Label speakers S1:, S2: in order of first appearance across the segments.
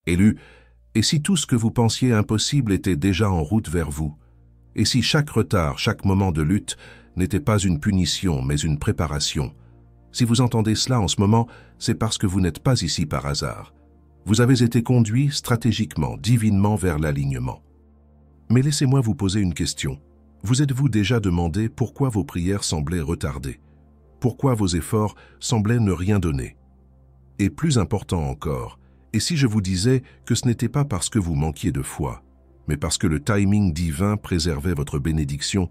S1: Élu, et si tout ce que vous pensiez impossible était déjà en route vers vous? Et si chaque retard, chaque moment de lutte n'était pas une punition, mais une préparation? Si vous entendez cela en ce moment, c'est parce que vous n'êtes pas ici par hasard. Vous avez été conduit stratégiquement, divinement vers l'alignement. Mais laissez-moi vous poser une question. Vous êtes-vous déjà demandé pourquoi vos prières semblaient retardées? Pourquoi vos efforts semblaient ne rien donner? Et plus important encore, et si je vous disais que ce n'était pas parce que vous manquiez de foi, mais parce que le timing divin préservait votre bénédiction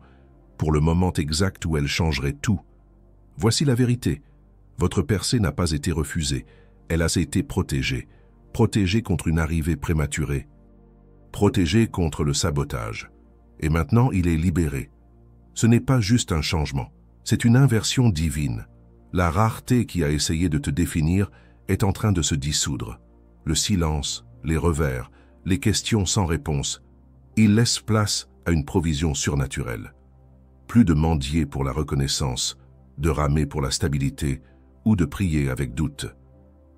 S1: pour le moment exact où elle changerait tout? Voici la vérité. Votre percée n'a pas été refusée, elle a été protégée. Protégée contre une arrivée prématurée. Protégée contre le sabotage. Et maintenant, il est libéré. Ce n'est pas juste un changement, c'est une inversion divine. La rareté qui a essayé de te définir est en train de se dissoudre. Le silence, les revers, les questions sans réponse, il laisse place à une provision surnaturelle. Plus de mendier pour la reconnaissance, de ramer pour la stabilité ou de prier avec doute.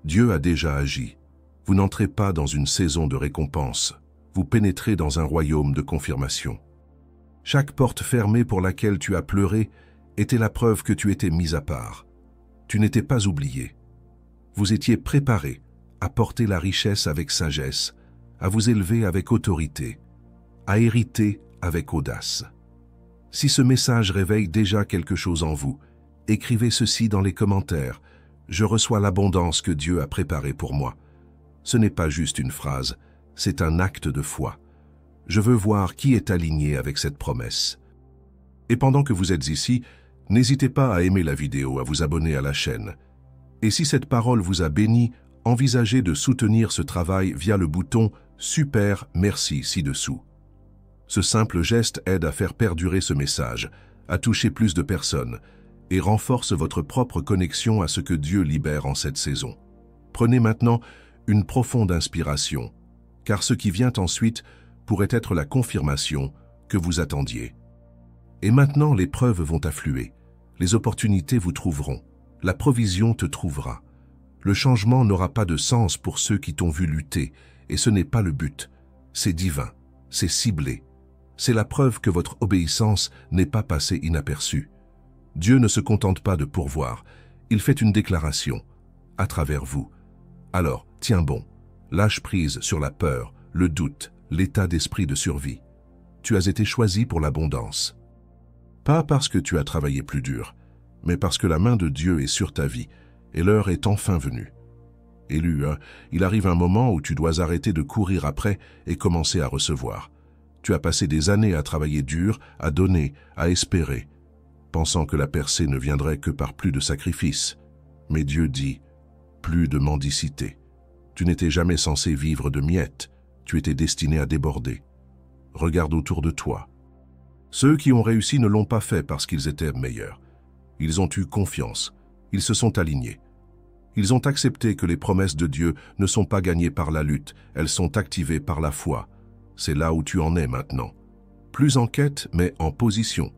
S1: Dieu a déjà agi. Vous n'entrez pas dans une saison de récompense, vous pénétrez dans un royaume de confirmation. Chaque porte fermée pour laquelle tu as pleuré était la preuve que tu étais mis à part. Tu n'étais pas oublié. Vous étiez préparé à porter la richesse avec sagesse, à vous élever avec autorité, à hériter avec audace. Si ce message réveille déjà quelque chose en vous, écrivez ceci dans les commentaires. Je reçois l'abondance que Dieu a préparée pour moi. Ce n'est pas juste une phrase, c'est un acte de foi. Je veux voir qui est aligné avec cette promesse. Et pendant que vous êtes ici, n'hésitez pas à aimer la vidéo, à vous abonner à la chaîne. Et si cette parole vous a béni, envisagez de soutenir ce travail via le bouton « Super, merci » ci-dessous. Ce simple geste aide à faire perdurer ce message, à toucher plus de personnes, et renforce votre propre connexion à ce que Dieu libère en cette saison. Prenez maintenant une profonde inspiration, car ce qui vient ensuite pourrait être la confirmation que vous attendiez. Et maintenant, les preuves vont affluer, les opportunités vous trouveront, la provision te trouvera. Le changement n'aura pas de sens pour ceux qui t'ont vu lutter, et ce n'est pas le but. C'est divin, c'est ciblé. C'est la preuve que votre obéissance n'est pas passée inaperçue. Dieu ne se contente pas de pourvoir, il fait une déclaration, à travers vous. Alors, tiens bon, lâche prise sur la peur, le doute, l'état d'esprit de survie. Tu as été choisi pour l'abondance. Pas parce que tu as travaillé plus dur, mais parce que la main de Dieu est sur ta vie, et l'heure est enfin venue. Élu, il arrive un moment où tu dois arrêter de courir après et commencer à recevoir. Tu as passé des années à travailler dur, à donner, à espérer, pensant que la percée ne viendrait que par plus de sacrifices. Mais Dieu dit, plus de mendicité. Tu n'étais jamais censé vivre de miettes, tu étais destiné à déborder. Regarde autour de toi. Ceux qui ont réussi ne l'ont pas fait parce qu'ils étaient meilleurs. Ils ont eu confiance, ils se sont alignés. Ils ont accepté que les promesses de Dieu ne sont pas gagnées par la lutte, elles sont activées par la foi. C'est là où tu en es maintenant. Plus en quête, mais en position.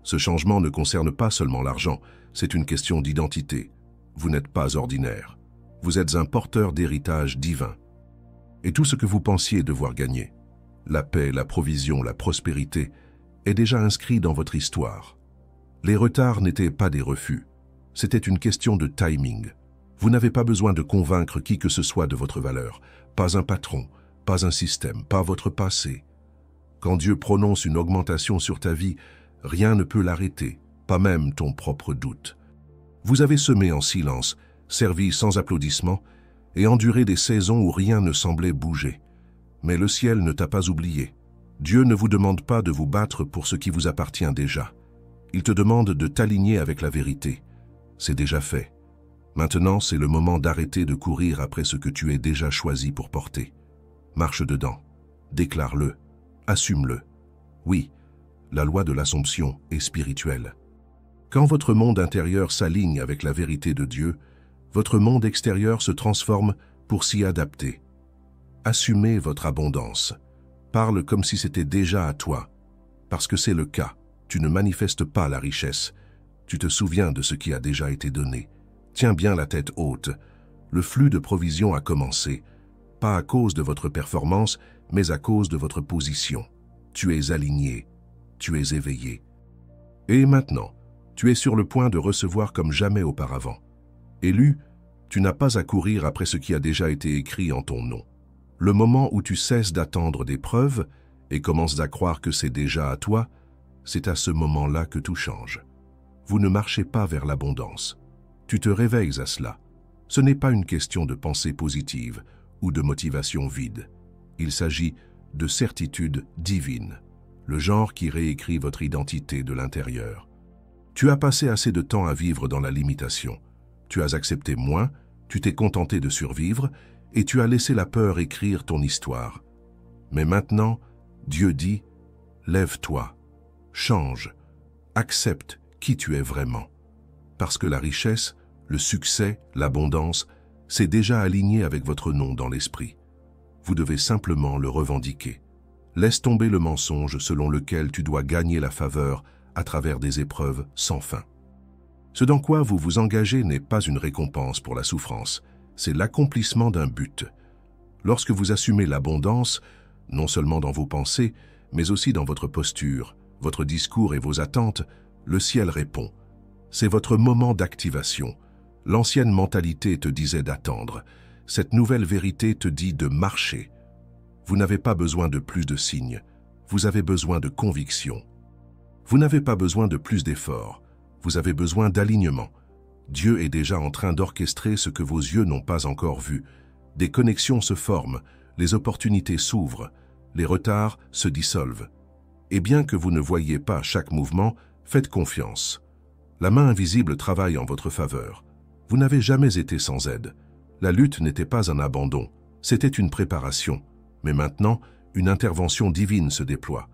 S1: Ce changement ne concerne pas seulement l'argent, c'est une question d'identité. Vous n'êtes pas ordinaire. Vous êtes un porteur d'héritage divin. Et tout ce que vous pensiez devoir gagner, la paix, la provision, la prospérité, est déjà inscrit dans votre histoire. Les retards n'étaient pas des refus, c'était une question de timing. Vous n'avez pas besoin de convaincre qui que ce soit de votre valeur, pas un patron, pas un système, pas votre passé. Quand Dieu prononce une augmentation sur ta vie, rien ne peut l'arrêter, pas même ton propre doute. Vous avez semé en silence, servi sans applaudissements, et enduré des saisons où rien ne semblait bouger. Mais le ciel ne t'a pas oublié. Dieu ne vous demande pas de vous battre pour ce qui vous appartient déjà. Il te demande de t'aligner avec la vérité. C'est déjà fait. Maintenant, c'est le moment d'arrêter de courir après ce que tu es déjà choisi pour porter. Marche dedans. Déclare-le. Assume-le. Oui, la loi de l'Assomption est spirituelle. Quand votre monde intérieur s'aligne avec la vérité de Dieu, votre monde extérieur se transforme pour s'y adapter. Assumez votre abondance. Parle comme si c'était déjà à toi. Parce que c'est le cas. Tu ne manifestes pas la richesse. Tu te souviens de ce qui a déjà été donné. Tiens bien la tête haute. Le flux de provisions a commencé. pas à cause de votre performance, mais à cause de votre position. Tu es aligné, tu es éveillé. Et maintenant, tu es sur le point de recevoir comme jamais auparavant. Élu, tu n'as pas à courir après ce qui a déjà été écrit en ton nom. Le moment où tu cesses d'attendre des preuves et commences à croire que c'est déjà à toi, c'est à ce moment-là que tout change. Vous ne marchez pas vers l'abondance. Tu te réveilles à cela. Ce n'est pas une question de pensée positive ou de motivation vide. Il s'agit de certitude divine, le genre qui réécrit votre identité de l'intérieur. Tu as passé assez de temps à vivre dans la limitation. Tu as accepté moins, tu t'es contenté de survivre et tu as laissé la peur écrire ton histoire. Mais maintenant, Dieu dit, lève-toi, change, accepte qui tu es vraiment. Parce que la richesse, le succès, l'abondance, c'est déjà aligné avec votre nom dans l'esprit. Vous devez simplement le revendiquer. Laisse tomber le mensonge selon lequel tu dois gagner la faveur à travers des épreuves sans fin. Ce dans quoi vous vous engagez n'est pas une récompense pour la souffrance, c'est l'accomplissement d'un but. Lorsque vous assumez l'abondance, non seulement dans vos pensées, mais aussi dans votre posture, votre discours et vos attentes, le ciel répond. C'est votre moment d'activation. L'ancienne mentalité te disait d'attendre. Cette nouvelle vérité te dit de marcher. Vous n'avez pas besoin de plus de signes. Vous avez besoin de conviction. Vous n'avez pas besoin de plus d'efforts. Vous avez besoin d'alignement. Dieu est déjà en train d'orchestrer ce que vos yeux n'ont pas encore vu. Des connexions se forment, les opportunités s'ouvrent, les retards se dissolvent. Et bien que vous ne voyiez pas chaque mouvement, faites confiance. La main invisible travaille en votre faveur. Vous n'avez jamais été sans aide. La lutte n'était pas un abandon, c'était une préparation. Mais maintenant, une intervention divine se déploie.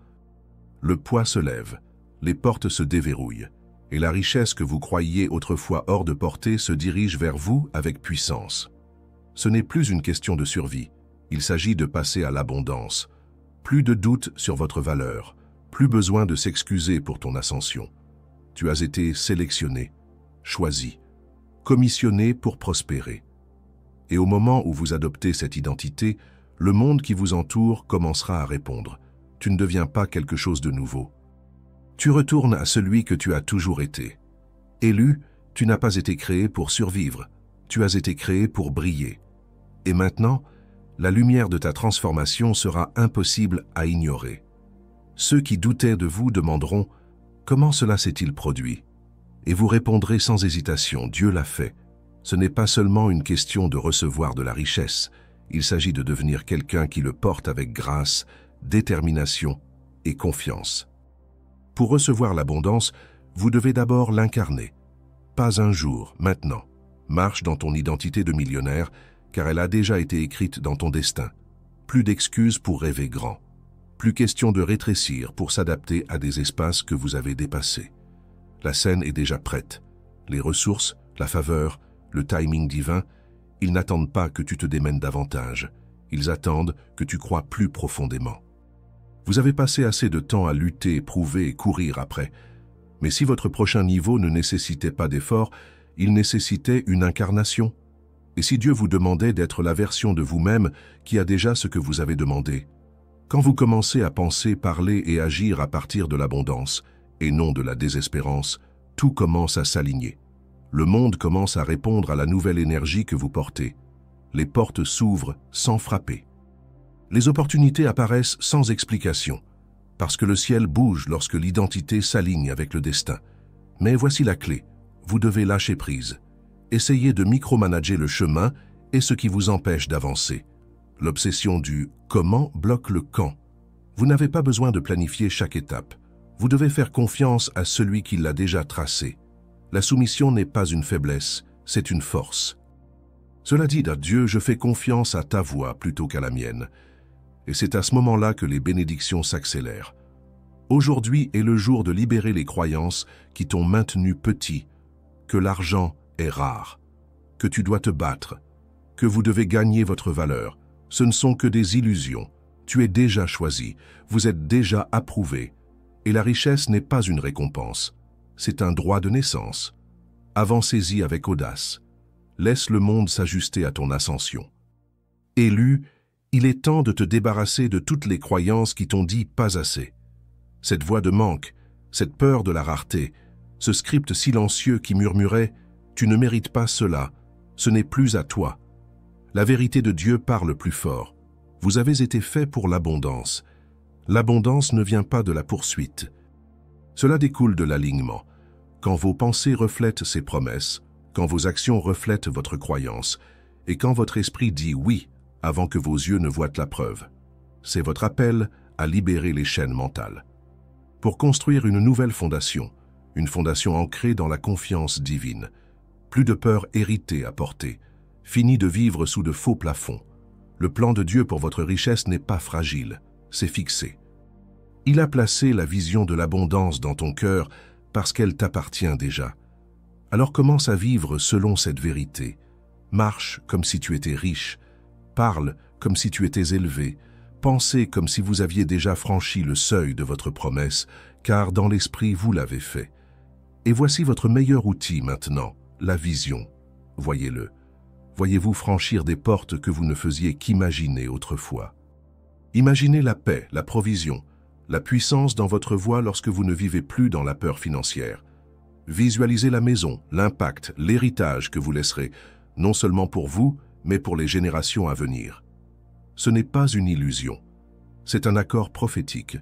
S1: Le poids se lève, les portes se déverrouillent, et la richesse que vous croyiez autrefois hors de portée se dirige vers vous avec puissance. Ce n'est plus une question de survie, il s'agit de passer à l'abondance. Plus de doute sur votre valeur, plus besoin de s'excuser pour ton ascension. Tu as été sélectionné, choisi, commissionné pour prospérer. Et au moment où vous adoptez cette identité, le monde qui vous entoure commencera à répondre. Tu ne deviens pas quelque chose de nouveau. Tu retournes à celui que tu as toujours été. Élu, tu n'as pas été créé pour survivre, tu as été créé pour briller. Et maintenant, la lumière de ta transformation sera impossible à ignorer. Ceux qui doutaient de vous demanderont « Comment cela s'est-il produit ?» Et vous répondrez sans hésitation « Dieu l'a fait ». Ce n'est pas seulement une question de recevoir de la richesse, il s'agit de devenir quelqu'un qui le porte avec grâce, détermination et confiance. Pour recevoir l'abondance, vous devez d'abord l'incarner. Pas un jour, maintenant. Marche dans ton identité de millionnaire, car elle a déjà été écrite dans ton destin. Plus d'excuses pour rêver grand. Plus question de rétrécir pour s'adapter à des espaces que vous avez dépassés. La scène est déjà prête. Les ressources, la faveur, le timing divin, ils n'attendent pas que tu te démènes davantage. Ils attendent que tu crois plus profondément. Vous avez passé assez de temps à lutter, prouver et courir après. Mais si votre prochain niveau ne nécessitait pas d'effort, il nécessitait une incarnation. Et si Dieu vous demandait d'être la version de vous-même qui a déjà ce que vous avez demandé? Quand vous commencez à penser, parler et agir à partir de l'abondance, et non de la désespérance, tout commence à s'aligner. Le monde commence à répondre à la nouvelle énergie que vous portez. Les portes s'ouvrent sans frapper. Les opportunités apparaissent sans explication, parce que le ciel bouge lorsque l'identité s'aligne avec le destin. Mais voici la clé, vous devez lâcher prise. Essayez de micromanager le chemin et ce qui vous empêche d'avancer. L'obsession du « comment » bloque le « quand ». Vous n'avez pas besoin de planifier chaque étape. Vous devez faire confiance à celui qui l'a déjà tracé. La soumission n'est pas une faiblesse, c'est une force. Cela dit à Dieu, je fais confiance à ta voix plutôt qu'à la mienne. Et c'est à ce moment-là que les bénédictions s'accélèrent. Aujourd'hui est le jour de libérer les croyances qui t'ont maintenu petit, que l'argent est rare, que tu dois te battre, que vous devez gagner votre valeur. Ce ne sont que des illusions. Tu es déjà choisi, vous êtes déjà approuvé. Et la richesse n'est pas une récompense, c'est un droit de naissance. Avancez-y avec audace. Laisse le monde s'ajuster à ton ascension. Élu, Il est temps de te débarrasser de toutes les croyances qui t'ont dit pas assez. Cette voix de manque, cette peur de la rareté, ce script silencieux qui murmurait « Tu ne mérites pas cela, ce n'est plus à toi ». La vérité de Dieu parle plus fort. Vous avez été fait pour l'abondance. L'abondance ne vient pas de la poursuite. Cela découle de l'alignement. Quand vos pensées reflètent ces promesses, quand vos actions reflètent votre croyance, et quand votre esprit dit oui avant que vos yeux ne voient la preuve. C'est votre appel à libérer les chaînes mentales. Pour construire une nouvelle fondation, une fondation ancrée dans la confiance divine, plus de peur héritée à porter, fini de vivre sous de faux plafonds. Le plan de Dieu pour votre richesse n'est pas fragile, c'est fixé. Il a placé la vision de l'abondance dans ton cœur parce qu'elle t'appartient déjà. Alors commence à vivre selon cette vérité. Marche comme si tu étais riche, parle comme si tu étais élevé, pensez comme si vous aviez déjà franchi le seuil de votre promesse, car dans l'esprit vous l'avez fait. Et voici votre meilleur outil maintenant, la vision. Voyez-le. Voyez-vous franchir des portes que vous ne faisiez qu'imaginer autrefois. Imaginez la paix, la provision, la puissance dans votre voie lorsque vous ne vivez plus dans la peur financière. Visualisez la maison, l'impact, l'héritage que vous laisserez, non seulement pour vous, mais pour les générations à venir. Ce n'est pas une illusion, c'est un accord prophétique.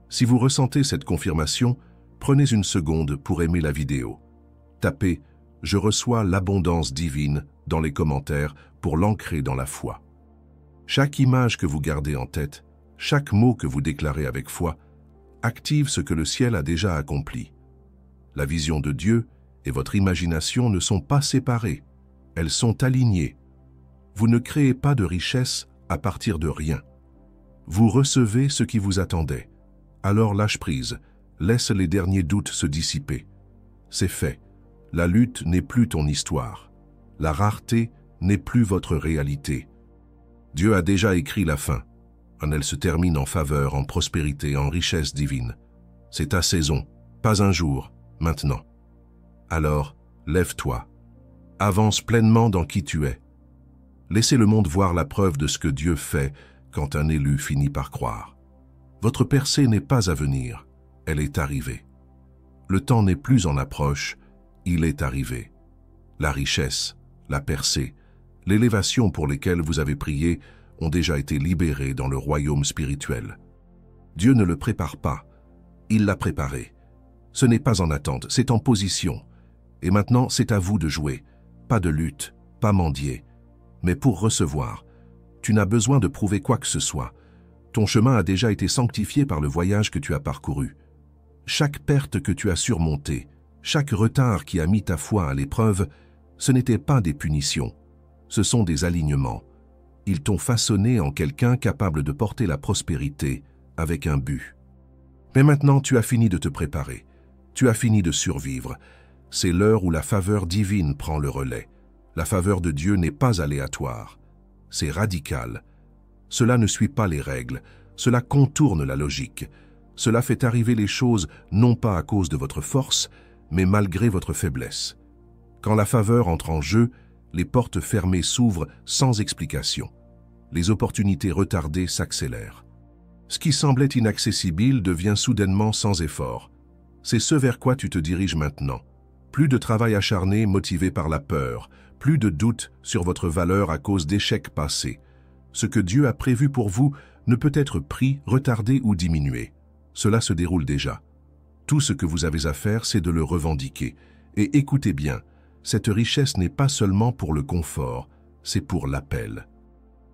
S1: Si vous ressentez cette confirmation, prenez une seconde pour aimer la vidéo. Tapez « Je reçois l'abondance divine » dans les commentaires pour l'ancrer dans la foi. Chaque image que vous gardez en tête, chaque mot que vous déclarez avec foi, active ce que le ciel a déjà accompli. La vision de Dieu et votre imagination ne sont pas séparées, elles sont alignées. Vous ne créez pas de richesse à partir de rien. Vous recevez ce qui vous attendait. Alors lâche prise, laisse les derniers doutes se dissiper. C'est fait. La lutte n'est plus ton histoire. La rareté n'est plus votre réalité. Dieu a déjà écrit la fin. Elle se termine en faveur, en prospérité, en richesse divine. C'est ta saison, pas un jour, maintenant. Alors, lève-toi. Avance pleinement dans qui tu es. Laissez le monde voir la preuve de ce que Dieu fait quand un élu finit par croire. Votre percée n'est pas à venir, elle est arrivée. Le temps n'est plus en approche, il est arrivé. La richesse, la percée, l'élévation pour lesquelles vous avez prié ont déjà été libérées dans le royaume spirituel. Dieu ne le prépare pas, il l'a préparé. Ce n'est pas en attente, c'est en position. Et maintenant, c'est à vous de jouer. Pas de lutte, pas mendier. Mais pour recevoir, tu n'as besoin de prouver quoi que ce soit. Ton chemin a déjà été sanctifié par le voyage que tu as parcouru. Chaque perte que tu as surmontée, chaque retard qui a mis ta foi à l'épreuve, ce n'étaient pas des punitions, ce sont des alignements. Ils t'ont façonné en quelqu'un capable de porter la prospérité avec un but. Mais maintenant, tu as fini de te préparer. Tu as fini de survivre. C'est l'heure où la faveur divine prend le relais. La faveur de Dieu n'est pas aléatoire. C'est radical. Cela ne suit pas les règles. Cela contourne la logique. Cela fait arriver les choses non pas à cause de votre force, mais malgré votre faiblesse. Quand la faveur entre en jeu, les portes fermées s'ouvrent sans explication. Les opportunités retardées s'accélèrent. Ce qui semblait inaccessible devient soudainement sans effort. C'est ce vers quoi tu te diriges maintenant. Plus de travail acharné motivé par la peur, plus de doute sur votre valeur à cause d'échecs passés. Ce que Dieu a prévu pour vous ne peut être pris, retardé ou diminué. Cela se déroule déjà. Tout ce que vous avez à faire, c'est de le revendiquer. Et écoutez bien, cette richesse n'est pas seulement pour le confort, c'est pour l'appel.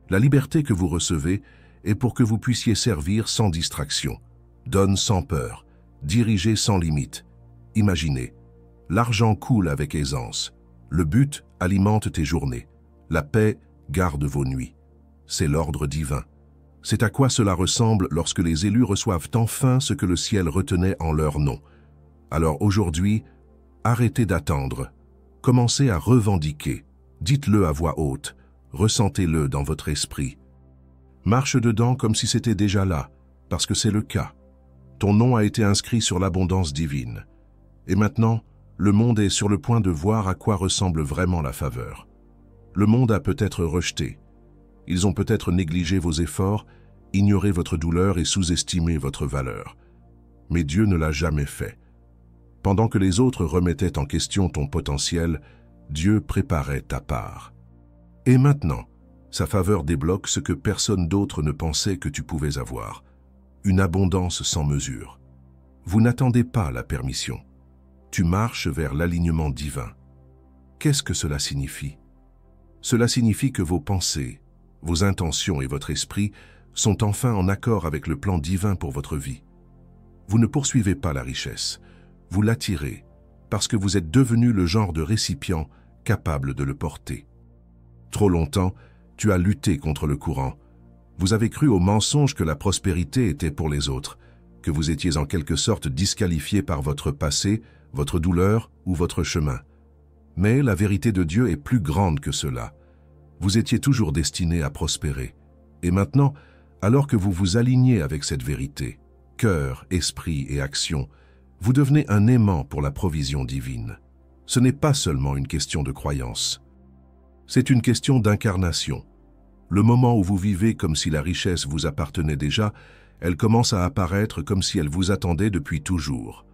S1: La liberté que vous recevez est pour que vous puissiez servir sans distraction. Donne sans peur, dirigez sans limite. Imaginez, l'argent coule avec aisance. Le but alimente tes journées. La paix garde vos nuits. C'est l'ordre divin. C'est à quoi cela ressemble lorsque les élus reçoivent enfin ce que le ciel retenait en leur nom. Alors aujourd'hui, arrêtez d'attendre. Commencez à revendiquer. Dites-le à voix haute. Ressentez-le dans votre esprit. Marche dedans comme si c'était déjà là, parce que c'est le cas. Ton nom a été inscrit sur l'abondance divine. Et maintenant, le monde est sur le point de voir à quoi ressemble vraiment la faveur. Le monde a peut-être rejeté. Ils ont peut-être négligé vos efforts, ignoré votre douleur et sous-estimé votre valeur. Mais Dieu ne l'a jamais fait. Pendant que les autres remettaient en question ton potentiel, Dieu préparait ta part. Et maintenant, sa faveur débloque ce que personne d'autre ne pensait que tu pouvais avoir. Une abondance sans mesure. Vous n'attendez pas la permission. Tu marches vers l'alignement divin. Qu'est-ce que cela signifie? Cela signifie que vos pensées, vos intentions et votre esprit sont enfin en accord avec le plan divin pour votre vie. Vous ne poursuivez pas la richesse, vous l'attirez parce que vous êtes devenu le genre de récipient capable de le porter. Trop longtemps, tu as lutté contre le courant. Vous avez cru au mensonge que la prospérité était pour les autres, que vous étiez en quelque sorte disqualifié par votre passé, votre douleur ou votre chemin. Mais la vérité de Dieu est plus grande que cela. Vous étiez toujours destiné à prospérer. Et maintenant, alors que vous vous alignez avec cette vérité, cœur, esprit et action, vous devenez un aimant pour la provision divine. Ce n'est pas seulement une question de croyance. C'est une question d'incarnation. Le moment où vous vivez comme si la richesse vous appartenait déjà, elle commence à apparaître comme si elle vous attendait depuis toujours.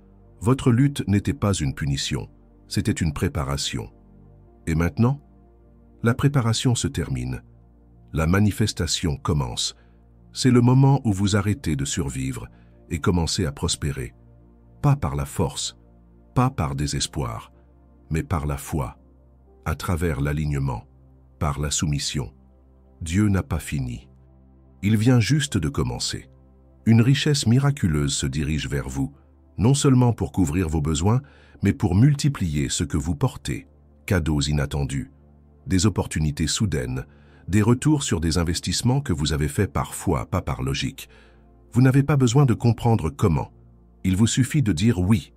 S1: Votre lutte n'était pas une punition, c'était une préparation. Et maintenant, la préparation se termine. La manifestation commence. C'est le moment où vous arrêtez de survivre et commencez à prospérer. Pas par la force, pas par désespoir, mais par la foi, à travers l'alignement, par la soumission. Dieu n'a pas fini. Il vient juste de commencer. Une richesse miraculeuse se dirige vers vous, non seulement pour couvrir vos besoins, mais pour multiplier ce que vous portez. Cadeaux inattendus, des opportunités soudaines, des retours sur des investissements que vous avez faits par foi, pas par logique. Vous n'avez pas besoin de comprendre comment. Il vous suffit de dire oui.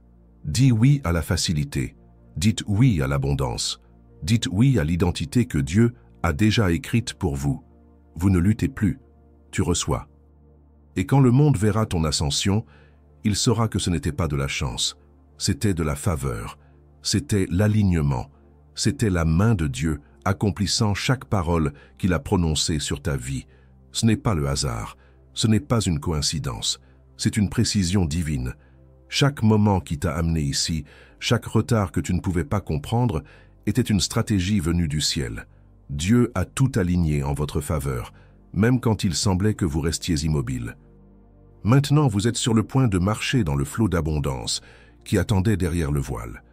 S1: Dis oui à la facilité. Dites oui à l'abondance. Dites oui à l'identité que Dieu a déjà écrite pour vous. Vous ne luttez plus, tu reçois. Et quand le monde verra ton ascension, il saura que ce n'était pas de la chance, c'était de la faveur, c'était l'alignement, c'était la main de Dieu accomplissant chaque parole qu'il a prononcée sur ta vie. Ce n'est pas le hasard, ce n'est pas une coïncidence, c'est une précision divine. Chaque moment qui t'a amené ici, chaque retard que tu ne pouvais pas comprendre, était une stratégie venue du ciel. Dieu a tout aligné en votre faveur, même quand il semblait que vous restiez immobile. Maintenant, vous êtes sur le point de marcher dans le flot d'abondance qui attendait derrière le voile.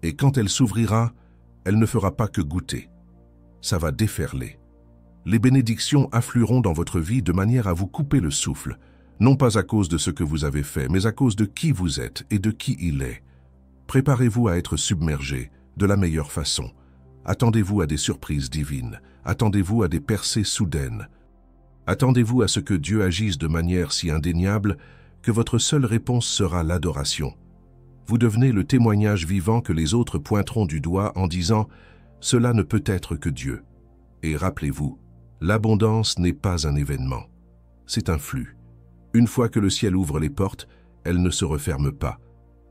S1: Et quand elle s'ouvrira, elle ne fera pas que goûter. Ça va déferler. Les bénédictions afflueront dans votre vie de manière à vous couper le souffle, non pas à cause de ce que vous avez fait, mais à cause de qui vous êtes et de qui il est. Préparez-vous à être submergé de la meilleure façon. Attendez-vous à des surprises divines, attendez-vous à des percées soudaines. Attendez-vous à ce que Dieu agisse de manière si indéniable que votre seule réponse sera l'adoration. Vous devenez le témoignage vivant que les autres pointeront du doigt en disant « Cela ne peut être que Dieu ». Et rappelez-vous, l'abondance n'est pas un événement, c'est un flux. Une fois que le ciel ouvre les portes, elles ne se referment pas.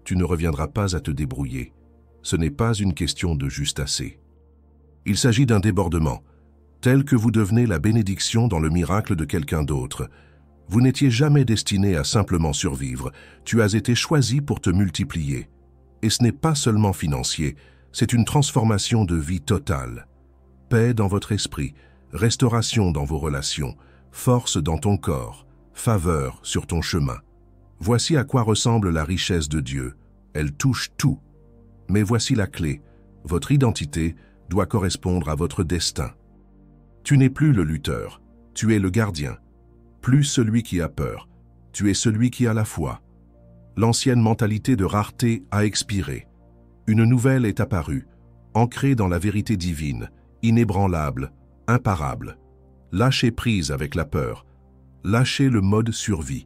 S1: Tu ne reviendras pas à te débrouiller. Ce n'est pas une question de juste assez. Il s'agit d'un débordement, tel que vous devenez la bénédiction dans le miracle de quelqu'un d'autre. Vous n'étiez jamais destiné à simplement survivre, tu as été choisi pour te multiplier. Et ce n'est pas seulement financier, c'est une transformation de vie totale. Paix dans votre esprit, restauration dans vos relations, force dans ton corps, faveur sur ton chemin. Voici à quoi ressemble la richesse de Dieu. Elle touche tout. Mais voici la clé. Votre identité doit correspondre à votre destin. Tu n'es plus le lutteur, tu es le gardien. Plus celui qui a peur, tu es celui qui a la foi. L'ancienne mentalité de rareté a expiré. Une nouvelle est apparue, ancrée dans la vérité divine, inébranlable, imparable. Lâchez prise avec la peur. Lâchez le mode survie.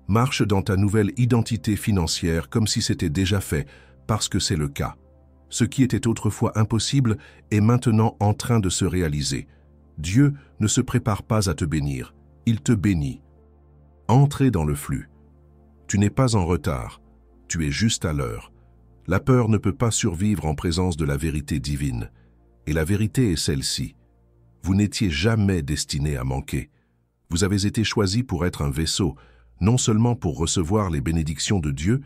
S1: Marche dans ta nouvelle identité financière comme si c'était déjà fait, parce que c'est le cas. Ce qui était autrefois impossible est maintenant en train de se réaliser. Dieu ne se prépare pas à te bénir, il te bénit. Entrez dans le flux. Tu n'es pas en retard, tu es juste à l'heure. La peur ne peut pas survivre en présence de la vérité divine. Et la vérité est celle-ci. Vous n'étiez jamais destiné à manquer. Vous avez été choisi pour être un vaisseau, non seulement pour recevoir les bénédictions de Dieu,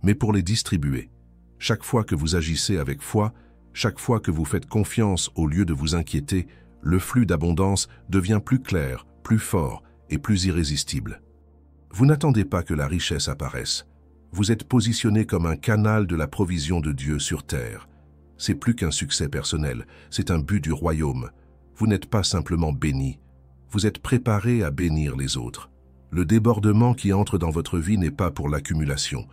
S1: mais pour les distribuer. Chaque fois que vous agissez avec foi, chaque fois que vous faites confiance au lieu de vous inquiéter, le flux d'abondance devient plus clair, plus fort et plus irrésistible. Vous n'attendez pas que la richesse apparaisse. Vous êtes positionné comme un canal de la provision de Dieu sur terre. C'est plus qu'un succès personnel, c'est un but du royaume. Vous n'êtes pas simplement béni, vous êtes préparé à bénir les autres. Le débordement qui entre dans votre vie n'est pas pour l'accumulation,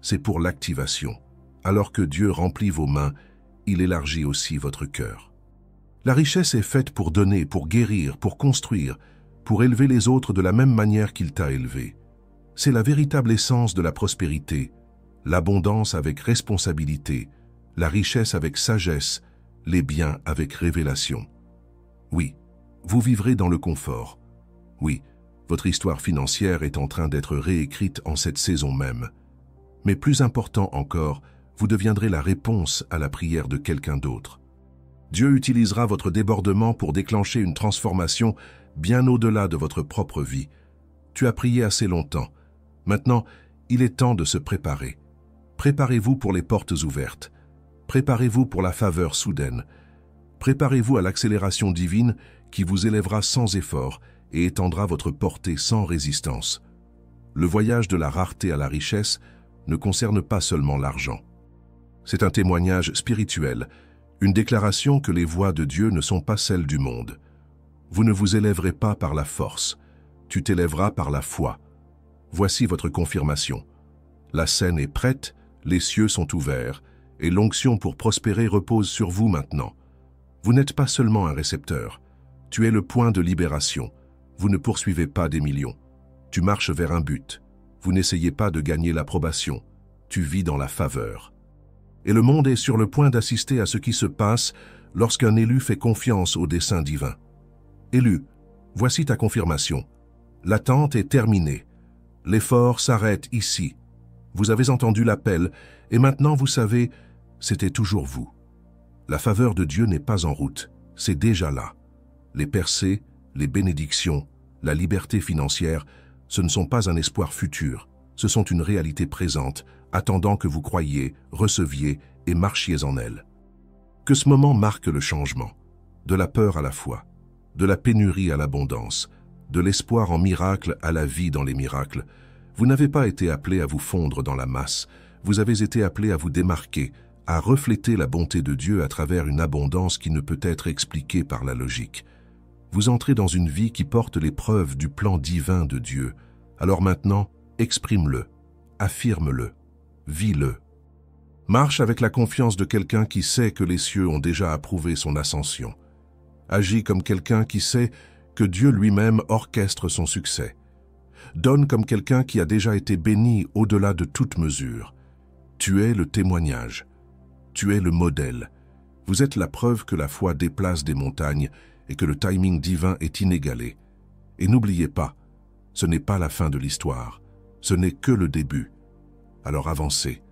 S1: c'est pour l'activation. Alors que Dieu remplit vos mains, il élargit aussi votre cœur. La richesse est faite pour donner, pour guérir, pour construire, pour élever les autres de la même manière qu'il t'a élevé. C'est la véritable essence de la prospérité, l'abondance avec responsabilité, la richesse avec sagesse, les biens avec révélation. Oui, vous vivrez dans le confort. Oui, votre histoire financière est en train d'être réécrite en cette saison même. Mais plus important encore, vous deviendrez la réponse à la prière de quelqu'un d'autre. Dieu utilisera votre débordement pour déclencher une transformation bien au-delà de votre propre vie. Tu as prié assez longtemps. Maintenant, il est temps de se préparer. Préparez-vous pour les portes ouvertes. Préparez-vous pour la faveur soudaine. Préparez-vous à l'accélération divine qui vous élèvera sans effort et étendra votre portée sans résistance. Le voyage de la rareté à la richesse ne concerne pas seulement l'argent. C'est un témoignage spirituel, une déclaration que les voies de Dieu ne sont pas celles du monde. Vous ne vous élèverez pas par la force, tu t'élèveras par la foi. Voici votre confirmation. La scène est prête, les cieux sont ouverts, et l'onction pour prospérer repose sur vous maintenant. Vous n'êtes pas seulement un récepteur, tu es le point de libération. Vous ne poursuivez pas des millions. Tu marches vers un but. Vous n'essayez pas de gagner l'approbation. Tu vis dans la faveur. Et le monde est sur le point d'assister à ce qui se passe lorsqu'un élu fait confiance au dessein divin. Élu, voici ta confirmation. L'attente est terminée. L'effort s'arrête ici. Vous avez entendu l'appel et maintenant vous savez, c'était toujours vous. La faveur de Dieu n'est pas en route, c'est déjà là. Les percées, les bénédictions, la liberté financière, ce ne sont pas un espoir futur, ce sont une réalité présente, attendant que vous croyiez, receviez et marchiez en elle. Que ce moment marque le changement, de la peur à la foi, de la pénurie à l'abondance, de l'espoir en miracle à la vie dans les miracles. Vous n'avez pas été appelé à vous fondre dans la masse, vous avez été appelé à vous démarquer, à refléter la bonté de Dieu à travers une abondance qui ne peut être expliquée par la logique. Vous entrez dans une vie qui porte les preuves du plan divin de Dieu. Alors maintenant, exprime-le, affirme-le, vis-le. Marche avec la confiance de quelqu'un qui sait que les cieux ont déjà approuvé son ascension. Agis comme quelqu'un qui sait que Dieu lui-même orchestre son succès. Donne comme quelqu'un qui a déjà été béni au-delà de toute mesure. Tu es le témoignage. Tu es le modèle. Vous êtes la preuve que la foi déplace des montagnes et que le timing divin est inégalé. Et n'oubliez pas, ce n'est pas la fin de l'histoire, ce n'est que le début. Alors avancez,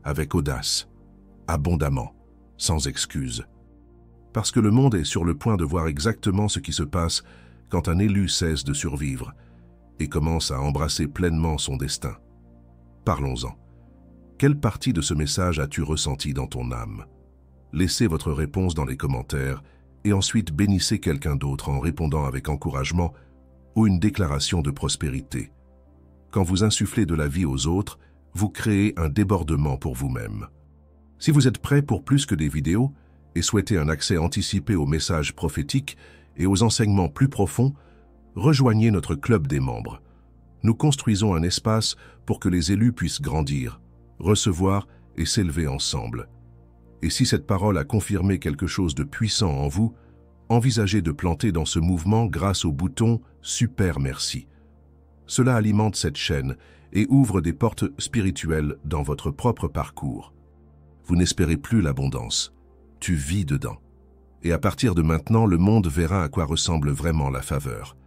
S1: avec audace, abondamment, sans excuse. Parce que le monde est sur le point de voir exactement ce qui se passe quand un élu cesse de survivre et commence à embrasser pleinement son destin. Parlons-en. Quelle partie de ce message as-tu ressenti dans ton âme? Laissez votre réponse dans les commentaires et ensuite bénissez quelqu'un d'autre en répondant avec encouragement ou une déclaration de prospérité. Quand vous insufflez de la vie aux autres, vous créez un débordement pour vous-même. Si vous êtes prêt pour plus que des vidéos et souhaitez un accès anticipé aux messages prophétiques et aux enseignements plus profonds, rejoignez notre club des membres. Nous construisons un espace pour que les élus puissent grandir, recevoir et s'élever ensemble. Et si cette parole a confirmé quelque chose de puissant en vous, envisagez de planter dans ce mouvement grâce au bouton « Super merci ». Cela alimente cette chaîne et ouvre des portes spirituelles dans votre propre parcours. Vous n'espérez plus l'abondance, tu vis dedans. Et à partir de maintenant, le monde verra à quoi ressemble vraiment la faveur.